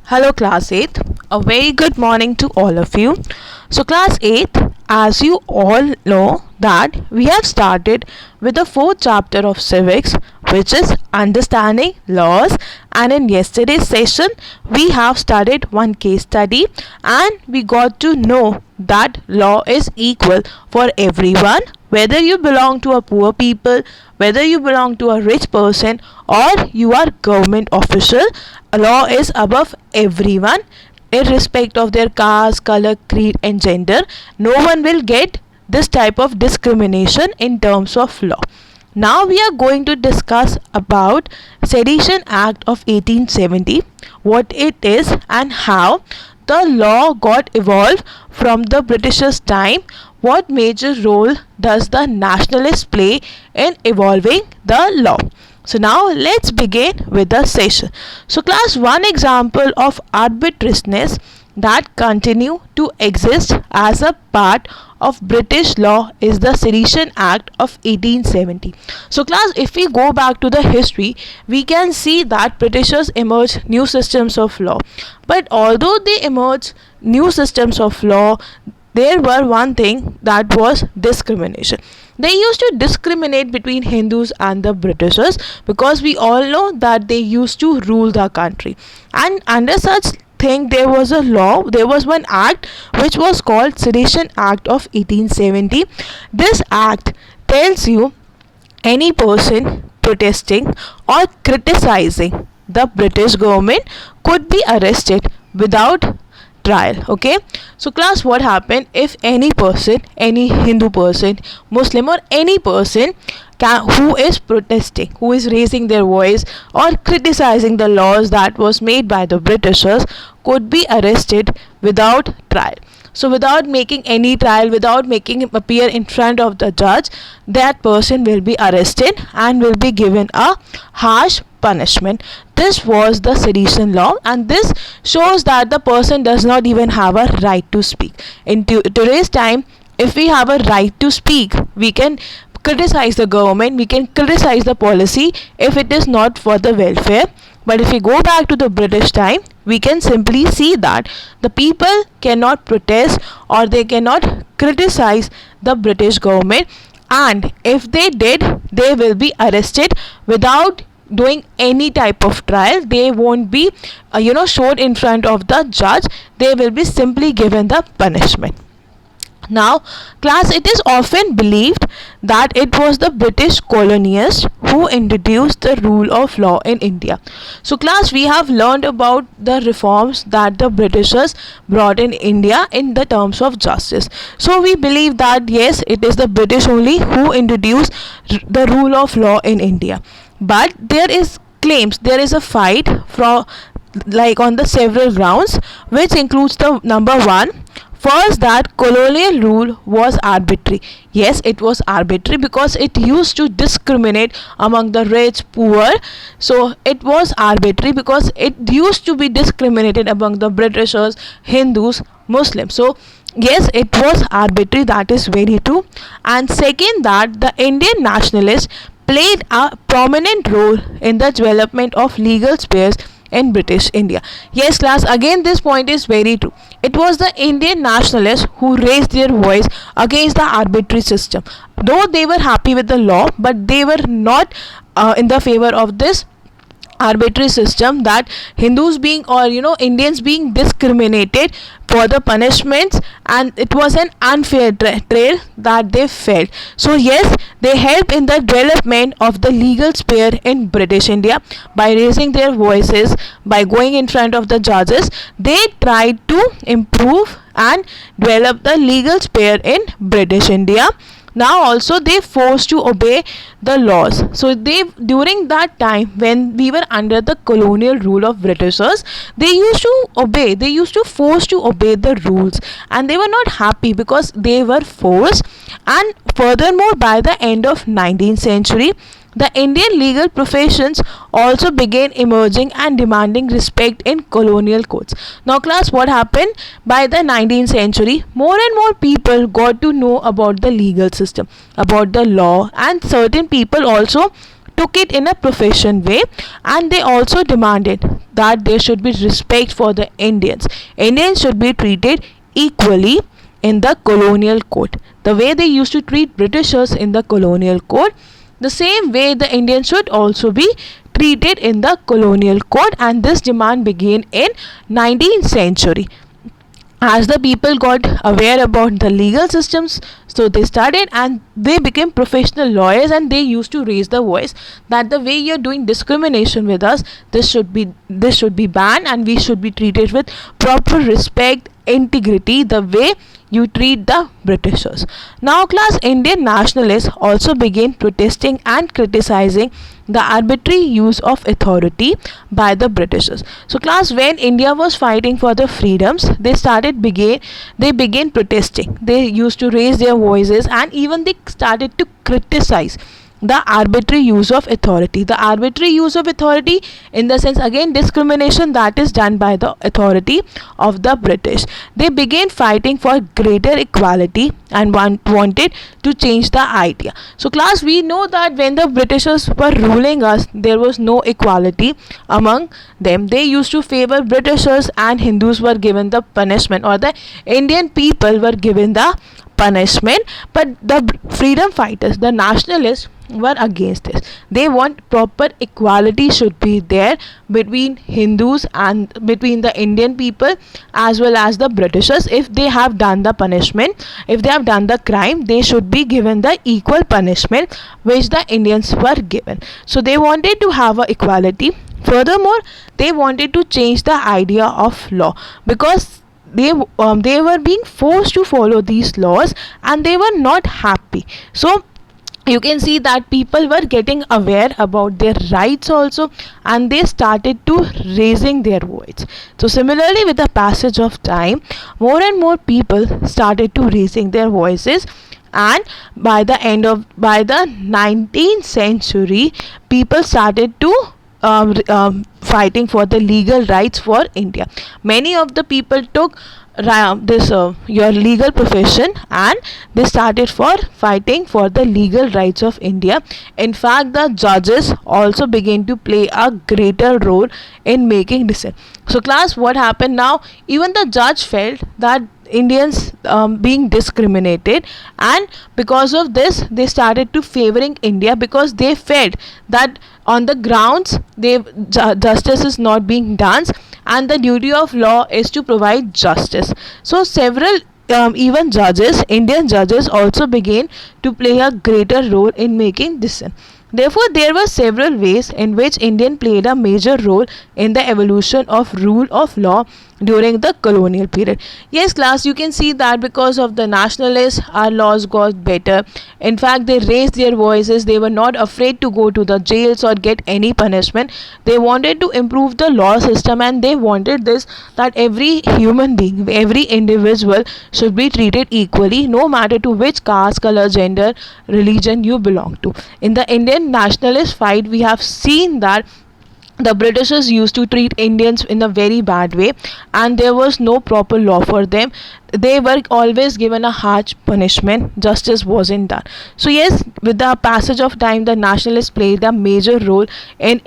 Hello, Class 8th. A very good morning to all of you. So, Class 8th, as you all know, that we have started with the fourth chapter of civics, which is understanding laws. And in yesterday's session, we have studied one case study and we got to know that law is equal for everyone, whether you belong to a poor people, whether you belong to a rich person, or you are government official. Law is above everyone, irrespective of their caste, color, creed, and gender. No one will get this type of discrimination in terms of law. Now we are going to discuss about Sedition Act of 1870, what it is and how the law got evolved from the Britishers' time. What major role does the nationalists play in evolving the law? So now let's begin with the session. So class, one example of arbitrariness that continue to exist as a part of British law is the Sedition Act of 1870. So class, if we go back to the history, we can see that Britishers emerged new systems of law. But although they emerged new systems of law, there were one thing that was discrimination. They used to discriminate between Hindus and the Britishers because we all know that they used to rule the country. And under such thing, there was a law, there was one act which was called Sedition Act of 1870. This act tells you any person protesting or criticizing the British government could be arrested without trial. Okay, so class, what happened if any person, any Hindu person, Muslim, or any person who is protesting, who is raising their voice or criticizing the laws that was made by the Britishers, could be arrested without trial. So without making any trial, without making him appear in front of the judge, that person will be arrested and will be given a harsh punishment. This was the sedition law, and this shows that the person does not even have a right to speak. In today's time, if we have a right to speak, we can criticize the government, we can criticize the policy if it is not for the welfare. But if we go back to the British time, we can simply see that the people cannot protest or they cannot criticize the British government, and if they did, they will be arrested without doing any type of trial. They won't be shown in front of the judge. They will be simply given the punishment. Now class, it is often believed that it was the British colonists who introduced the rule of law in India. So class, we have learned about the reforms that the Britishers brought in India in the terms of justice. So we believe that yes, it is the British only who introduced the rule of law in India. But there is claims, there is a fight from on the several grounds, which includes the number one. First, that colonial rule was arbitrary. Yes, it was arbitrary because it used to discriminate among the rich, poor. So it was arbitrary because it used to be discriminated among the Britishers, Hindus, Muslims. So yes, it was arbitrary, that is very true. And second, that the Indian nationalists played a prominent role in the development of legal spheres in British India. Yes class, again this point is very true. It was the Indian nationalists who raised their voice against the arbitrary system. Though they were happy with the law, but they were not in the favor of this arbitrary system, that Hindus being or Indians being discriminated for the punishments, and it was an unfair trail that they felt. So yes, they helped in the development of the legal sphere in British India by raising their voices, by going in front of the judges. They tried to improve and develop the legal sphere in British India. Now also they forced to obey the laws. So they, during that time when we were under the colonial rule of Britishers, they used to obey, they used to force to obey the rules, and they were not happy because they were forced. And furthermore, by the end of 19th century, the Indian legal professions also began emerging and demanding respect in colonial courts. Now class, what happened? By the 19th century, more and more people got to know about the legal system, about the law, and certain people also took it in a profession way, and they also demanded that there should be respect for the Indians. Indians should be treated equally in the colonial code. The way they used to treat Britishers in the colonial code, the same way the Indians should also be treated in the colonial code, and this demand began in 19th century. As the people got aware about the legal systems, so they started and they became professional lawyers, and they used to raise the voice that the way you're doing discrimination with us, this should be banned, and we should be treated with proper respect, integrity, the way you treat the Britishers. Now class, Indian nationalists also began protesting and criticizing the arbitrary use of authority by the Britishers. So class, when India was fighting for the freedoms, they began protesting. They used to raise their voices, and even they started to criticize the arbitrary use of authority. The arbitrary use of authority, in the sense, again, discrimination that is done by the authority of the British. They began fighting for greater equality and wanted to change the idea. So class, we know that when the Britishers were ruling us, there was no equality among them. They used to favor Britishers, and Hindus were given the punishment, or the Indian people were given the punishment. But the freedom fighters, the nationalists, were against this. They want proper equality should be there between Hindus and between the Indian people as well as the Britishers. If they have done the punishment, if they have done the crime, they should be given the equal punishment which the Indians were given. So they wanted to have a equality. Furthermore, they wanted to change the idea of law, because they were being forced to follow these laws and they were not happy. So you can see that people were getting aware about their rights also, and they started to raising their voice. So similarly, with the passage of time, more and more people started to raising their voices, and by the 19th century, people started to fighting for the legal rights for India. Many of the people took your legal profession, and they started for fighting for the legal rights of India. In fact, the judges also began to play a greater role in making decisions. So class, what happened now? Even the judge felt that Indians being discriminated, and because of this they started to favoring India, because they felt that on the grounds justice is not being done, and the duty of law is to provide justice. So several even judges, Indian judges, also began to play a greater role in making decisions. Therefore, there were several ways in which India played a major role in the evolution of rule of law during the colonial period. Yes class, you can see that because of the nationalists, our laws got better. In fact, they raised their voices. They were not afraid to go to the jails or get any punishment. They wanted to improve the law system, and they wanted this, that every human being, every individual should be treated equally, no matter to which caste, color, gender, religion you belong to. In the Indian nationalist fight, we have seen that the Britishers used to treat Indians in a very bad way, and there was no proper law for them. They were always given a harsh punishment. Justice wasn't done. So yes, with the passage of time, the nationalists played a major role in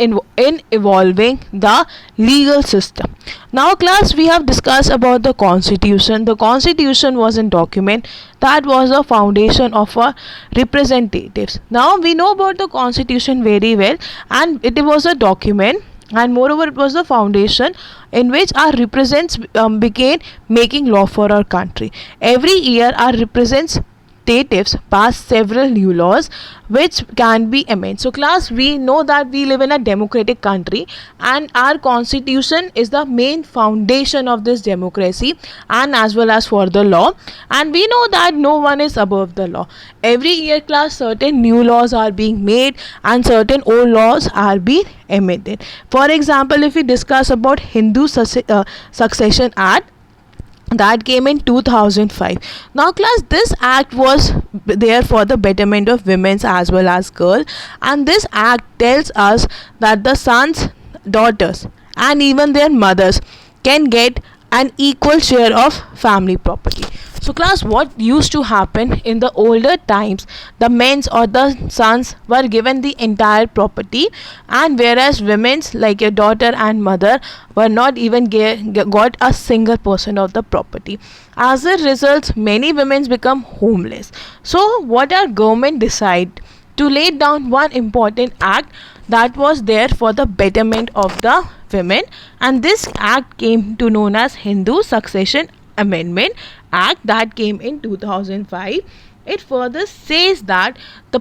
evolving the legal system. Now class, we have discussed about the constitution. The constitution was a document that was the foundation of our representatives. Now we know about the constitution very well, and it was a document, and moreover it was the foundation in which our represents began making law for our country. Every year our representatives pass several new laws which can be amended. So class, we know that we live in a democratic country, and our constitution is the main foundation of this democracy and as well as for the law. And we know that no one is above the law. Every year class, certain new laws are being made and certain old laws are being amended. For example, if we discuss about Hindu Succession Act, that came in 2005. Now class, this act was there for the betterment of women as well as girls, and this act tells us that the sons, daughters and even their mothers can get an equal share of family property. So class, what used to happen in the older times, the men's or the sons were given the entire property, and whereas women's like your daughter and mother were not even got a single percent of the property. As a result, many women become homeless. So what our government decide to lay down one important act that was there for the betterment of the women, and this act came to known as Hindu Succession Amendment Act that came in 2005. It further says that the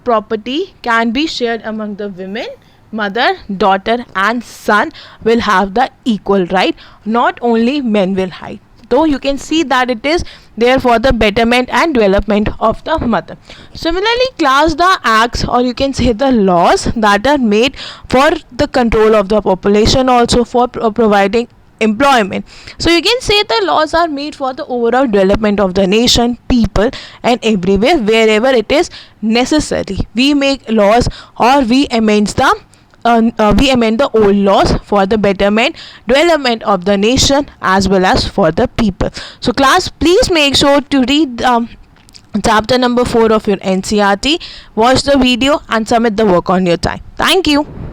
property can be shared among the women, mother, daughter and son will have the equal right, not only men will have. Though you can see that it is there for the betterment and development of the mother. Similarly, class, the acts or you can say the laws that are made for the control of the population, also for providing employment. So you can say the laws are made for the overall development of the nation, people and everywhere wherever it is necessary. We make laws or we amend the old laws for the betterment development of the nation as well as for the people. So class, please make sure to read chapter number 4 of your NCERT, watch the video and submit the work on your time. Thank you.